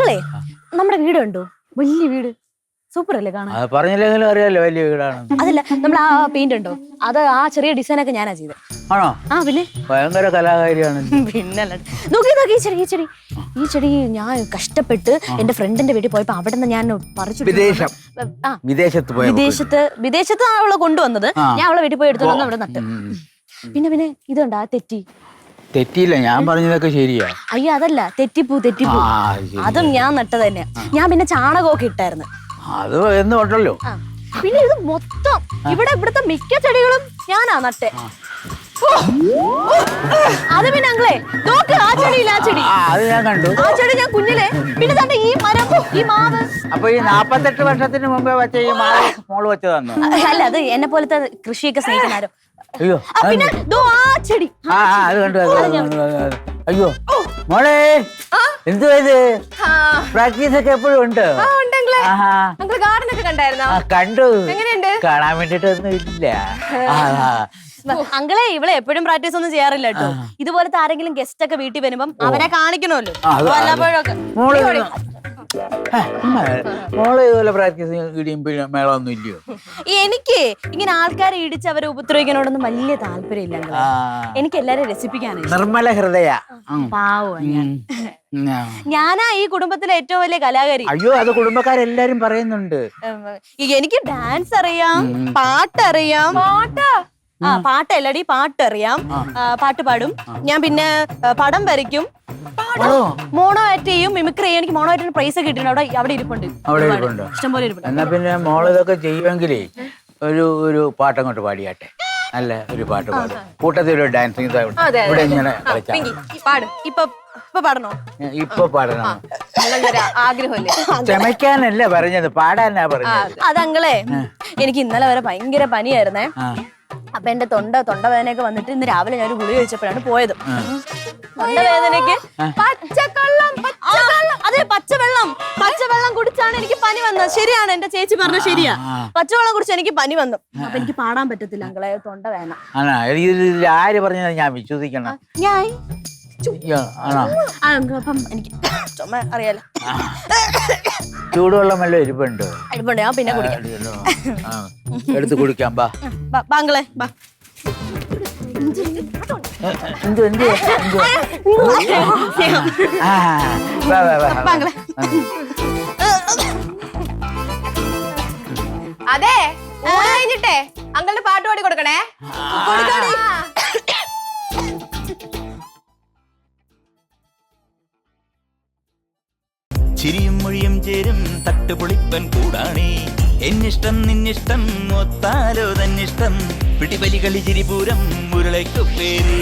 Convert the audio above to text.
അങ്കിളേ നമ്മുടെ വീട് കണ്ടോ? വലിയ വീട്, സൂപ്പർ അല്ലേ കാണാൻ? പറഞ്ഞില്ലെങ്കിലും അറിയാലോ വലിയ വീടാണ്. അതല്ല, നമ്മൾ ആ പെയിന്റ് ഉണ്ടോ, അത് ആ ചെറിയ ഡിസൈൻ ഒക്കെ ഞാനാ ചെയ്തത്. ആണോ? ആ പിന്നെ ഭയങ്കര കലാകാരിയാണ്. പിന്നല്ല, നോക്കി നോക്കി ഈ ചെടി ഞാൻ കഷ്ടപ്പെട്ട് എന്റെ ഫ്രണ്ടിന്റെ വീട്ടിൽ പോയപ്പോ അവിടെ നിന്ന് ഞാൻ പറിച്ചു. വിദേശത്ത് അവളെ കൊണ്ടുവന്നത്, ഞാൻ അവളെ വീട്ടിൽ പോയി എടുത്തോണ്ട് അവിടെ നട്ട്. പിന്നെ ഇതുണ്ട് ആ തെറ്റിയില്ല, ഞാൻ പറഞ്ഞതൊക്കെ ശരിയാ. അയ്യോ അതല്ല, തെറ്റിപ്പൂ. അതും ഞാൻ നട്ടത് തന്നെയാ. ഞാൻ പിന്നെ ചാണകമൊക്കെ ഇട്ടായിരുന്നു. അത് എന്നും ഉണ്ടല്ലോ. പിന്നെ ഇത് മൊത്തം ഇവിടുത്തെ മിക്ക ചെടികളും ഞാനാ നട്ടെ. അത് പിന്നെ അങ്ങളെ നോക്ക്, ആ ചെടിയില്ല, ആ ചെടി അത് ഞാൻ കണ്ടു. ആ ചെടി ഞാൻ കുഞ്ഞിലെ. പിന്നെ തന്നെ ഈ മരം, ഈ മാവ്. അപ്പൊ ഈ 48 വർഷത്തിന് മുമ്പേ വെച്ച ഈ മാവ് മോള് വെച്ചതന്നു? അല്ല, അത് എന്നെ പോലത്തെ കൃഷിയൊക്കെ സ്നേഹിക്കുന്നാരോ. അയ്യോ, പിന്നെ ആ ചെടി അത് കണ്ടു. അയ്യോ മോളെ, എന്തുവാ ഇത്? പ്രാക്ടീസ് ഒക്കെ എപ്പോഴും ഉണ്ട്? കണ്ടു. കാണാൻ വേണ്ടിട്ടൊന്നും ഇല്ല. അങ്കിളെ ഇവളെ എപ്പോഴും പ്രാക്ടീസ് ഒന്നും ചെയ്യാറില്ല കേട്ടോ. ഇതുപോലത്തെ ആരെങ്കിലും ഗസ്റ്റ് ഒക്കെ വീട്ടിൽ വരുമ്പം അവരെ കാണിക്കണമല്ലോ. മോളെ ഇതുപോലെ പ്രാക്ടീസ് മേളൊന്നും ഇല്ലയോ? എനിക്ക് ഇങ്ങനെ ആൾക്കാരെ ഇടിച്ച് അവരെ ഉപദ്രവിക്കാനോടൊന്നും വലിയ താല്പര്യമില്ല. എനിക്ക് എല്ലാരെയും രസിപ്പിക്കാനാണ്. നിർമ്മല ഹൃദയ പാവോ ഞാനാ ഈ കുടുംബത്തിലെ ഏറ്റവും വലിയ കലാകാരി. അയ്യോ, അത് കുടുംബക്കാരെല്ലാരും പറയുന്നുണ്ട്. എനിക്ക് ഡാൻസ് അറിയാം, പാട്ടറിയാം. പാട്ടല്ലടി, പാട്ടറിയാം, പാട്ട് പാടും ഞാൻ. പിന്നെ പടം വരയ്ക്കും, മോണോ ആക്ട് ചെയ്യും, മിമിക്രി ചെയ്യും. എനിക്ക് മോണോ ആക്ടിന് പ്രൈസ് കിട്ടിയിട്ടുണ്ട്. അവിടെ ഇരിപ്പുണ്ട്, ഇഷ്ടംപോലെ ഇരിപ്പുണ്ട്. എന്നാ പിന്നെ മോള് ഇതൊക്കെ ചെയ്യുമെങ്കിലേ ഒരു പാട്ടങ്ങോട്ട് പാടിയാട്ടെ. നല്ല ഒരു പാട്ട് പാടും, കൂട്ടത്തിൽ ഒരു ഡാൻസിങ്. ഇവിടെ ഇങ്ങനെ ഇപ്പൊ പാടണോ? ഇപ്പൊ പാടണം. ആഗ്രഹമല്ലേ? ചമയ്ക്കാനല്ല പറഞ്ഞത്, പാടാനാ പറഞ്ഞത്. അതങ്ങളെ എനിക്ക് ഇന്നലെ വരെ ഭയങ്കര പനിയായിരുന്നേ. അപ്പൊ എന്റെ തൊണ്ടവേദനയൊക്കെ വന്നിട്ട് ഇന്ന് രാവിലെ ഞാൻ ഒരു ഗുളിക കഴിച്ചപ്പോഴാണ് പോയത്. തൊണ്ടവേദനക്ക് പച്ചവെള്ളം കുടിച്ചാണ് എനിക്ക് പനി വന്നത്. ശരിയാണ്, എന്റെ ചേച്ചി പറഞ്ഞ ശരിയാ. പച്ചവെള്ളം കുടിച്ച് എനിക്ക് പനി വന്നു. അപ്പൊ എനിക്ക് പാടാൻ പറ്റത്തില്ല അങ്കളെ, തൊണ്ടവേദന. ആര് പറഞ്ഞത് ഞാൻ വിശ്വസിക്കണം? അപ്പം എനിക്ക് ചുമ അറിയാലോ. ചൂടുവെള്ളം വല്ല ഇരിപ്പുണ്ട്? ഞാൻ പിന്നെ കുടിക്കാം. എടുത്ത് കുടിക്കാം. ബാങ്കളെ ബാ. അതെ, കഴിഞ്ഞിട്ടേ അങ്കളുടെ പാട്ട് പാടി കൊടുക്കണേ. ചിരിയും മൊഴിയും ചേരും തട്ടുപൊളിപ്പൻ കൂടാണേ. എന്നിഷ്ടം നിന്നിഷ്ടം ഒത്താലോ തന്നിഷ്ടം. പിടിപലി കളി ചിരിപൂരം മുരളയ്ക്കു പേര്.